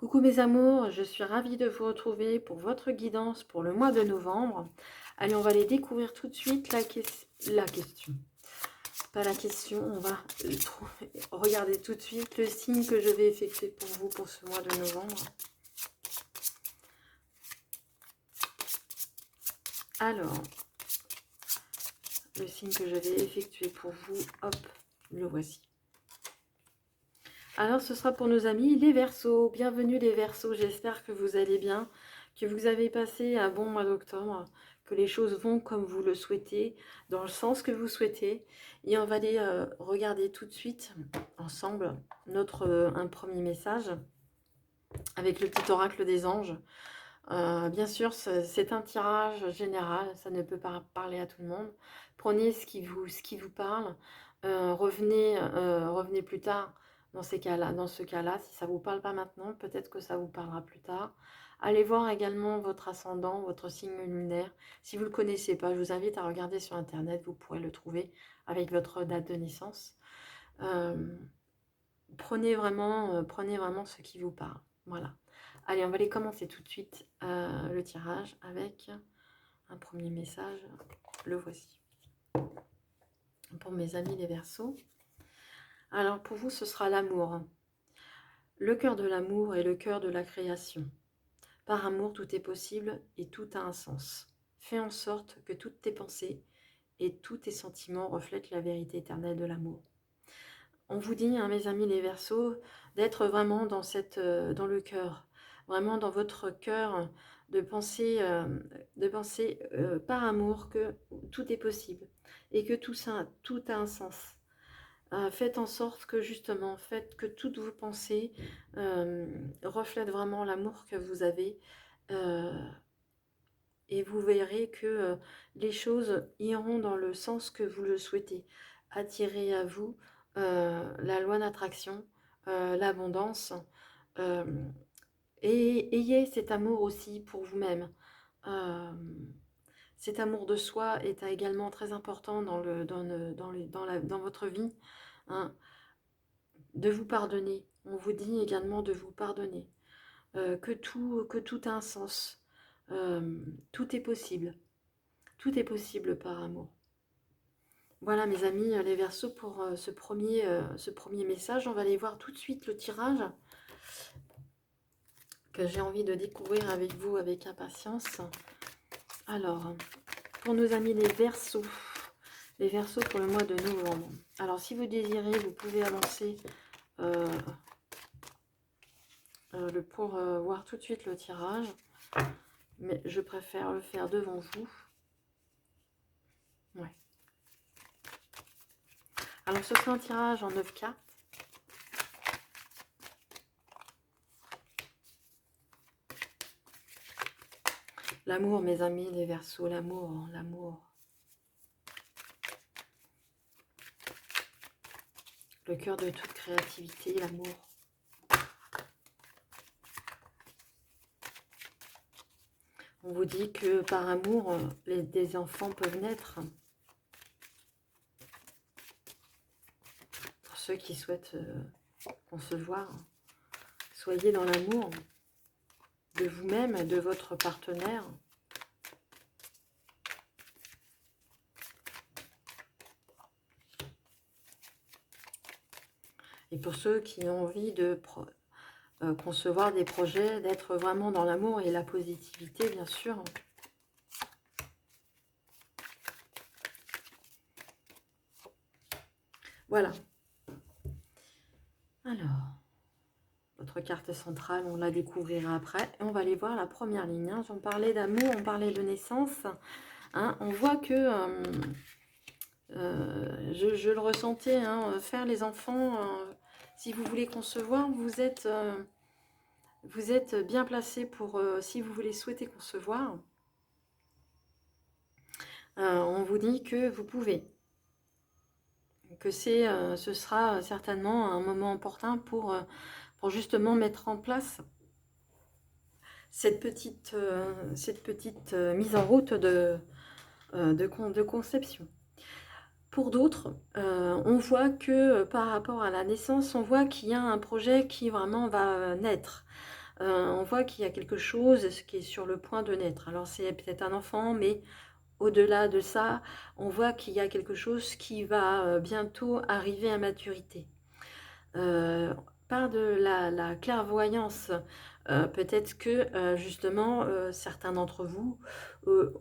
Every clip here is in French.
Coucou mes amours, je suis ravie de vous retrouver pour votre guidance pour le mois de novembre. Allez, on va aller découvrir tout de suite la question. Pas la question, on va regarder tout de suite le signe que je vais effectuer pour vous pour ce mois de novembre. Alors, le signe que je vais effectuer pour vous, hop, le voici. Alors, ce sera pour nos amis les Verseaux. Bienvenue les Verseaux, j'espère que vous allez bien, que vous avez passé un bon mois d'octobre, que les choses vont comme vous le souhaitez, dans le sens que vous souhaitez. Et on va aller regarder tout de suite, ensemble, un premier message, avec le petit oracle des anges. Bien sûr, c'est un tirage général, ça ne peut pas parler à tout le monde. Prenez ce qui vous parle, revenez plus tard dans ce cas-là, si ça ne vous parle pas maintenant, peut-être que ça vous parlera plus tard. Allez voir également votre ascendant, votre signe lunaire. Si vous ne le connaissez pas, je vous invite à regarder sur Internet, vous pourrez le trouver avec votre date de naissance. Prenez vraiment ce qui vous parle. Voilà. Allez, on va aller commencer tout de suite le tirage avec un premier message. Le voici. Pour mes amis les Verseaux. Alors, pour vous, ce sera l'amour. Le cœur de l'amour est le cœur de la création. Par amour, tout est possible et tout a un sens. Fais en sorte que toutes tes pensées et tous tes sentiments reflètent la vérité éternelle de l'amour. On vous dit, hein, mes amis les Verseaux, d'être vraiment dans le cœur, vraiment dans votre cœur, de penser par amour que tout est possible et que tout a un sens. Faites en sorte que justement, faites que toutes vos pensées reflètent vraiment l'amour que vous avez et vous verrez que les choses iront dans le sens que vous le souhaitez. Attirez à vous la loi d'attraction, l'abondance, euh, et ayez cet amour aussi pour vous-même. Euh, Cet amour de soi est également très important dans votre vie, hein. De vous pardonner. On vous dit également de vous pardonner. Que tout a un sens. Tout est possible. Tout est possible par amour. Voilà mes amis, les Verseaux pour ce premier message. On va aller voir tout de suite le tirage que j'ai envie de découvrir avec vous avec impatience. Alors, pour nos amis les Verseaux pour le mois de novembre. Alors, si vous désirez, vous pouvez avancer pour voir tout de suite le tirage. Mais je préfère le faire devant vous. Ouais. Alors, ce sera un tirage en 9 cartes. L'amour, mes amis, les Verseaux, l'amour, l'amour. Le cœur de toute créativité, l'amour. On vous dit que par amour, des enfants peuvent naître. Pour ceux qui souhaitent concevoir, soyez dans l'amour de vous-même et de votre partenaire. Et pour ceux qui ont envie de concevoir des projets, d'être vraiment dans l'amour et la positivité, bien sûr. Voilà. Alors, votre carte centrale, on la découvrira après. Et on va aller voir la première ligne. Hein. J'en parlais d'amour, on parlait de naissance. Hein. On voit que, je le ressentais, hein, faire les enfants, si vous voulez concevoir, vous êtes bien placé pour, si vous voulez souhaiter concevoir. On vous dit que vous pouvez. Que ce sera certainement un moment opportun pour justement mettre en place cette petite mise en route de conception. Pour d'autres, on voit que par rapport à la naissance, on voit qu'il y a un projet qui vraiment va naître. On voit qu'il y a quelque chose qui est sur le point de naître. Alors c'est peut-être un enfant, mais au-delà de ça, on voit qu'il y a quelque chose qui va bientôt arriver à maturité. Euh, Par de la clairvoyance, peut-être que justement certains d'entre vous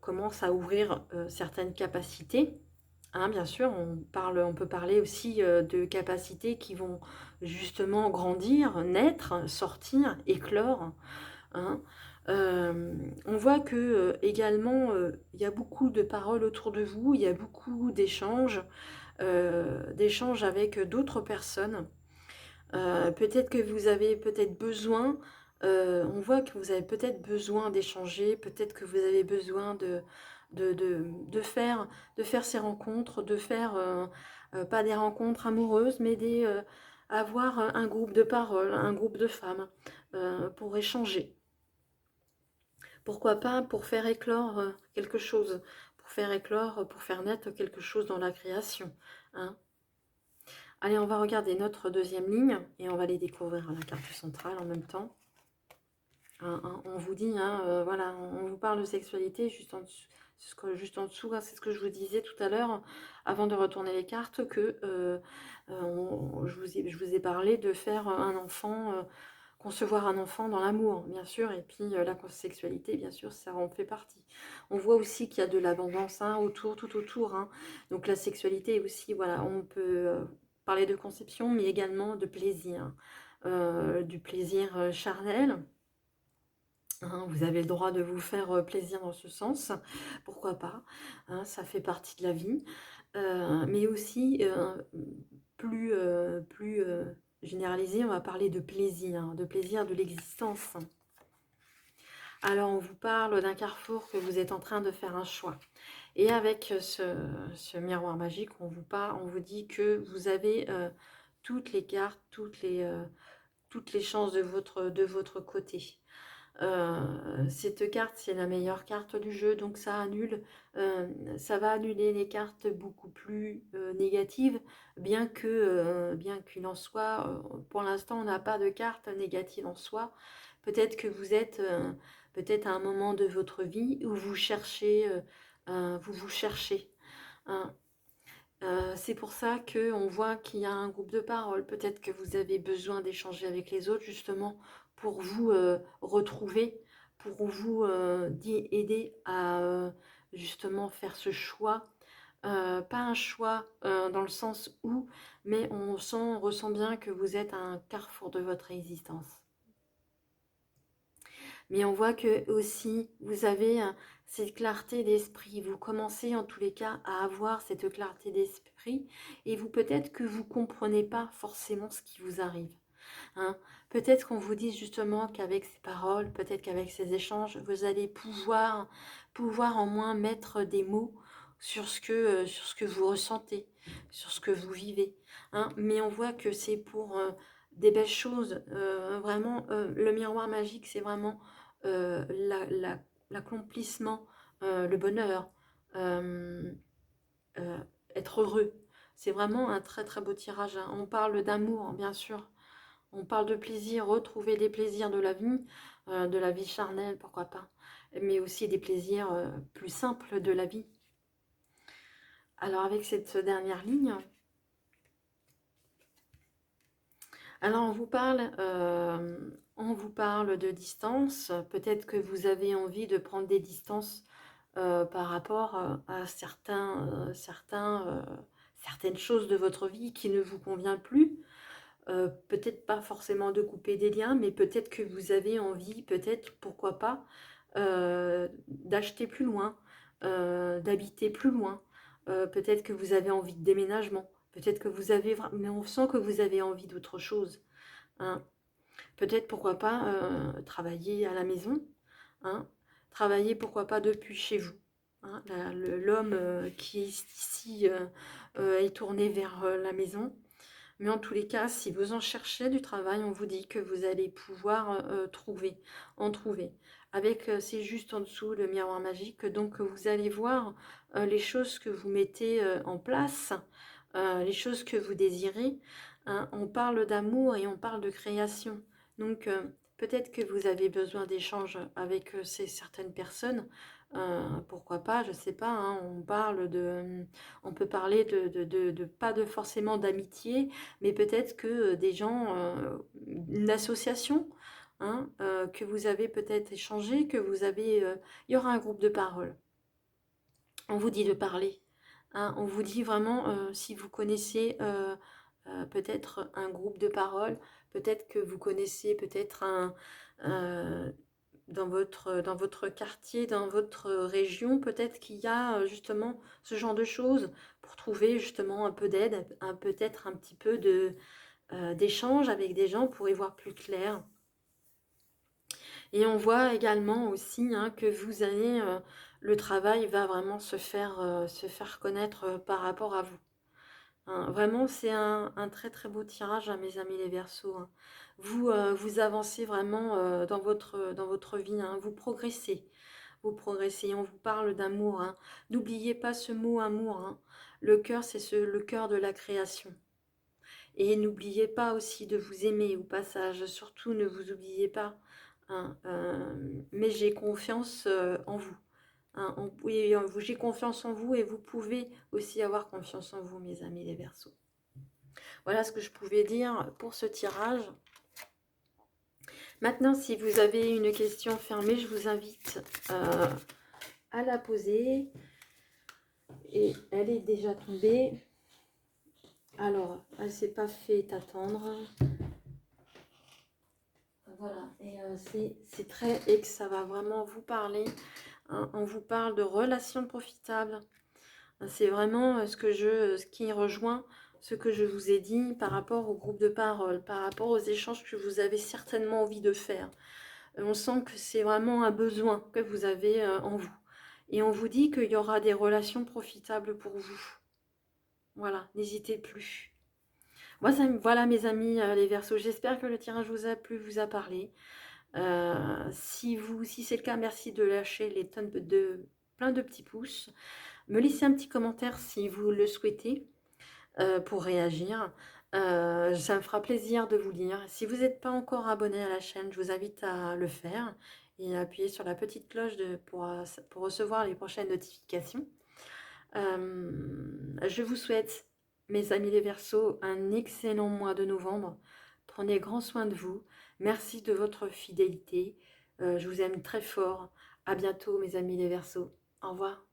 commencent à ouvrir certaines capacités. Hein, bien sûr, on peut parler aussi de capacités qui vont justement grandir, naître, sortir, éclore. Hein. On voit que également, il y a beaucoup de paroles autour de vous, il y a beaucoup d'échanges avec d'autres personnes. Peut-être que vous avez peut-être besoin, on voit que vous avez peut-être besoin d'échanger, peut-être que vous avez besoin de faire ces rencontres, de faire, pas des rencontres amoureuses, mais avoir un groupe de paroles, un groupe de femmes pour échanger. Pourquoi pas pour faire éclore quelque chose, pour faire éclore, pour faire naître quelque chose dans la création. Hein. Allez, on va regarder notre deuxième ligne et on va aller découvrir la carte centrale en même temps. On vous dit, voilà, on vous parle de sexualité juste en dessous. Juste en dessous, hein, c'est ce que je vous disais tout à l'heure, avant de retourner les cartes, que je vous ai parlé de faire un enfant, concevoir un enfant dans l'amour, bien sûr, et puis la sexualité, bien sûr, ça en fait partie. On voit aussi qu'il y a de l'abondance autour, tout autour. Hein. Donc la sexualité aussi, voilà, on peut parler de conception, mais également de plaisir, du plaisir charnel. Hein, vous avez le droit de vous faire plaisir dans ce sens, pourquoi pas, hein, ça fait partie de la vie. Mais aussi, plus généralisé, on va parler de plaisir de l'existence. Alors, on vous parle d'un carrefour que vous êtes en train de faire un choix. Et avec ce miroir magique, on vous dit que vous avez toutes les cartes, toutes les chances de votre côté. Cette carte, c'est la meilleure carte du jeu, donc ça va annuler les cartes beaucoup plus négatives, bien qu'il en soit, pour l'instant, on n'a pas de carte négative en soi. Peut-être que vous êtes peut-être à un moment de votre vie où vous vous cherchez. Hein. C'est pour ça qu'on voit qu'il y a un groupe de parole. Peut-être que vous avez besoin d'échanger avec les autres, justement, pour vous retrouver, pour vous aider à justement faire ce choix. Pas un choix dans le sens où, mais on ressent bien que vous êtes à un carrefour de votre existence. Mais on voit que aussi, vous avez cette clarté d'esprit. Vous commencez en tous les cas à avoir cette clarté d'esprit et vous peut-être que vous ne comprenez pas forcément ce qui vous arrive. Hein. Peut-être qu'on vous dit justement qu'avec ces paroles, peut-être qu'avec ces échanges, vous allez pouvoir en moins mettre des mots sur ce que vous ressentez, sur ce que vous vivez. Hein. Mais on voit que c'est pour des belles choses. Vraiment, le miroir magique, c'est vraiment l'accomplissement, le bonheur, euh, euh, être heureux. C'est vraiment un très très beau tirage. Hein. On parle d'amour, bien sûr. On parle de plaisir, retrouver des plaisirs de la vie charnelle, pourquoi pas. Mais aussi des plaisirs plus simples de la vie. Alors avec cette dernière ligne, alors on vous parle de distance. Peut-être que vous avez envie de prendre des distances par rapport à certaines choses de votre vie qui ne vous conviennent plus. Peut-être pas forcément de couper des liens, mais peut-être que vous avez envie, peut-être, pourquoi pas, d'acheter plus loin, d'habiter plus loin. Peut-être que vous avez envie de déménagement. Peut-être que vous avez... Mais on sent que vous avez envie d'autre chose. Hein. Peut-être, pourquoi pas, travailler à la maison. Hein. Travailler, pourquoi pas, depuis chez vous. Hein. L'homme qui est ici est tourné vers la maison. Mais en tous les cas, si vous en cherchez du travail, on vous dit que vous allez pouvoir en trouver. Avec, c'est juste en dessous le miroir magique. Donc, vous allez voir les choses que vous mettez en place, les choses que vous désirez. Hein. On parle d'amour et on parle de création. Donc, peut-être que vous avez besoin d'échanges avec certaines personnes. Pourquoi pas, je sais pas, hein, on peut parler pas de forcément d'amitié, mais peut-être que des gens, une association, hein, que vous avez peut-être échangé, il y aura un groupe de parole. On vous dit de parler, hein, on vous dit vraiment, si vous connaissez peut-être un groupe de parole, peut-être que vous connaissez peut-être euh, dans votre quartier, dans votre région, peut-être qu'il y a justement ce genre de choses pour trouver justement un peu d'aide, peut-être un petit peu d'échange avec des gens pour y voir plus clair. Et on voit également aussi, hein, que le travail va vraiment se faire connaître par rapport à vous. Hein. Vraiment, c'est un très très beau tirage, hein, mes amis les Verseaux. Hein. Vous avancez vraiment dans votre vie, hein. Vous progressez. Vous progressez. On vous parle d'amour. Hein. N'oubliez pas ce mot amour. Hein. Le cœur, le cœur de la création. Et n'oubliez pas aussi de vous aimer au passage. Surtout, ne vous oubliez pas. Hein, mais j'ai confiance en vous. Hein, oui, j'ai confiance en vous et vous pouvez aussi avoir confiance en vous, mes amis les Verseaux. Voilà ce que je pouvais dire pour ce tirage. Maintenant, si vous avez une question fermée, je vous invite à la poser. Et elle est déjà tombée. Alors, elle ne s'est pas fait attendre. Voilà, et c'est très... Et que ça va vraiment vous parler. Hein, on vous parle de relations profitables. C'est vraiment ce qui rejoint ce que je vous ai dit par rapport au groupe de parole, par rapport aux échanges que vous avez certainement envie de faire. On sent que c'est vraiment un besoin que vous avez en vous. Et on vous dit qu'il y aura des relations profitables pour vous. Voilà, n'hésitez plus. Voilà mes amis les Verseaux, j'espère que le tirage vous a plu, vous a parlé. Si c'est le cas, merci de lâcher plein de petits pouces. Me laissez un petit commentaire si vous le souhaitez pour réagir. Ça me fera plaisir de vous lire. Si vous n'êtes pas encore abonné à la chaîne, je vous invite à le faire et à appuyer sur la petite cloche pour recevoir les prochaines notifications. Je vous souhaite, mes amis les Verseaux, un excellent mois de novembre. Prenez grand soin de vous. Merci de votre fidélité. Je vous aime très fort. À bientôt, mes amis les Verseaux. Au revoir.